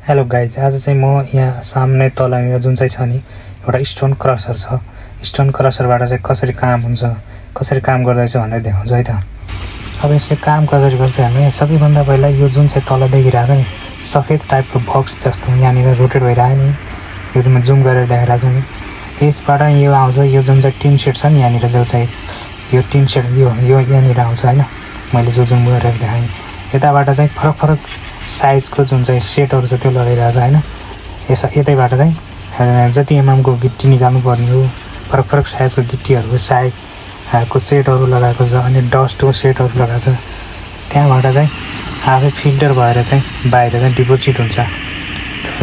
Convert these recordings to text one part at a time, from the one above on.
Hello guys, आज चाहिँ म यहाँ सामने तलनिर जुन चाहिँ छ नि एउटा स्टोन क्रसर छ। स्टोन क्रसरबाट चाहिँ कसरी काम हुन्छ, कसरी काम गर्दैछ भनेर देखाउँछु है त। अब यसले काम कसरी गर्छ भने सबैभन्दा पहिला यो जुन चाहिँ तल देखिरहेको छ नि सफेद टाइपको बक्स जस्तो यहाँनिर रोटेट भइरहेको नि, यो चाहिँ म जुम गरेर देखाइरहेको छु नि। यसबाट यो आउँछ, यो जुन चाहिँ टिन सेट छ नि यहाँनिर, जो चाहिँ यो टिन सेट यो यहाँनिर आउँछ होइन। मैले जो जुम गरेर देखाएँ यताबाट चाहिँ फरक फरक साइजको जुन चाहिँ सेटहरू छ त्यो लगाइरहेको छ होइन। यतैबाट चाहिँ जति एमएमको गिट्टी निकाल्नु पर्ने हो, फरक फरक साइजको गिट्टीहरूको साइजको सेटहरू लगाएको छ अनि डस्टको सेटहरू लगाएको छ। त्यहाँबाट चाहिँ आफै फिल्टर भएर चाहिँ बाहिर चाहिँ डिपोजिट हुन्छ।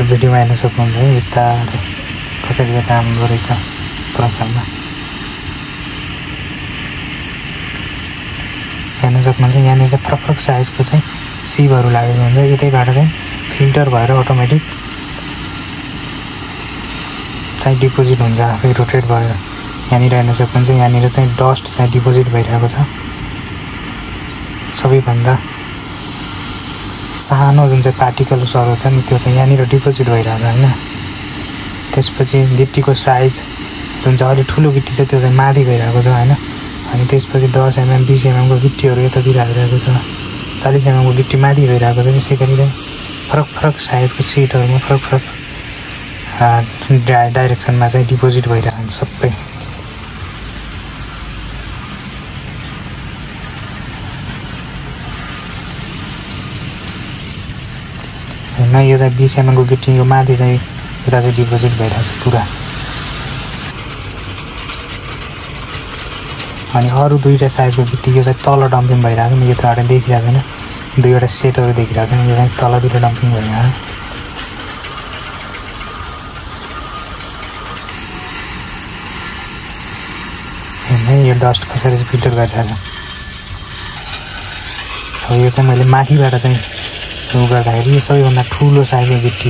भिडियोमा हेर्न सक्नुहुन्छ है बिस्तारै कसरी चाहिँ काम गरेछ क्रसरमा हेर्न सक्नुहुन्छ। यहाँनिर चाहिँ फरक फरक साइजको चाहिँ सिपहरू लागेको हुन्छ। यतैबाट चाहिँ फिल्टर भएर अटोमेटिक चाहिँ डिपोजिट हुन्छ, आफै रोटेट भएर। यहाँनिर हेर्न सक्नुहुन्छ, यहाँनिर चाहिँ डस्ट चाहिँ डिपोजिट भइरहेको छ। सबैभन्दा सानो जुन चाहिँ पार्टिकल्सहरू छ नि त्यो चाहिँ यहाँनिर डिपोजिट भइरहेको छ होइन। त्यसपछि गिट्टीको साइज जुन चाहिँ अलिक ठुलो गिट्टी छ त्यो चाहिँ माथि गइरहेको छ होइन। अनि त्यसपछि 10 mm 20 mm को गिट्टीहरू यतातिर आइरहेको छ, 40 mm को गिट्टी माथि गइरहेको छ। त्यसै गरी फरक फरक साइजको सिटहरूमा फरक फरक डाइरेक्सनमा चाहिँ डिपोजिट भइरहेको हुन्छ सबै। होइन यो चाहिँ 20 mm को गिट्टी यो माथि चाहिँ यता चाहिँ डिपोजिट भइरहेको छ पुरा। अनि अरू दुईवटा साइजको गिट्टी यो चाहिँ तल डम्पिङ भइरहेको छ नि, यताबाट देखिरहेको छैन। दुईवटा सेटहरू देखिरहेको छ नि, यो चाहिँ तलतिर डम्पिङ भइरहेको छ। हेर्नु यो डस्ट कसरी चाहिँ फिल्टर गरिरहेको छ। अब यो चाहिँ मैले माथिबाट चाहिँ गर्दाखेरि यो सबैभन्दा ठुलो साइजको गिट्टी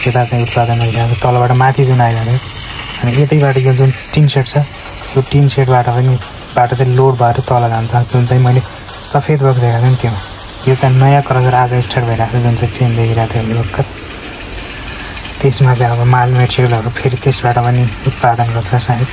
यता चाहिँ उत्पादन भइरहेको छ, तलबाट माथि जुन आइरहेको छ। अनि यतैबाट यो जुन टिन सेट छ यो टिन सेटबाट पनि बाट चाहिँ लोड भएर तल जान्छ। जुन चाहिँ मैले सफेद बक्स देखाएको थिएँ नि त्यो, यो चाहिँ नयाँ क्रसर आज स्टार्ट भइरहेको छ जुन चाहिँ चेन देखिरहेको थियो अहिले भर्खर। त्यसमा चाहिँ अब माल मेटेरियलहरू फेरि त्यसबाट पनि उत्पादन गर्छ सायद।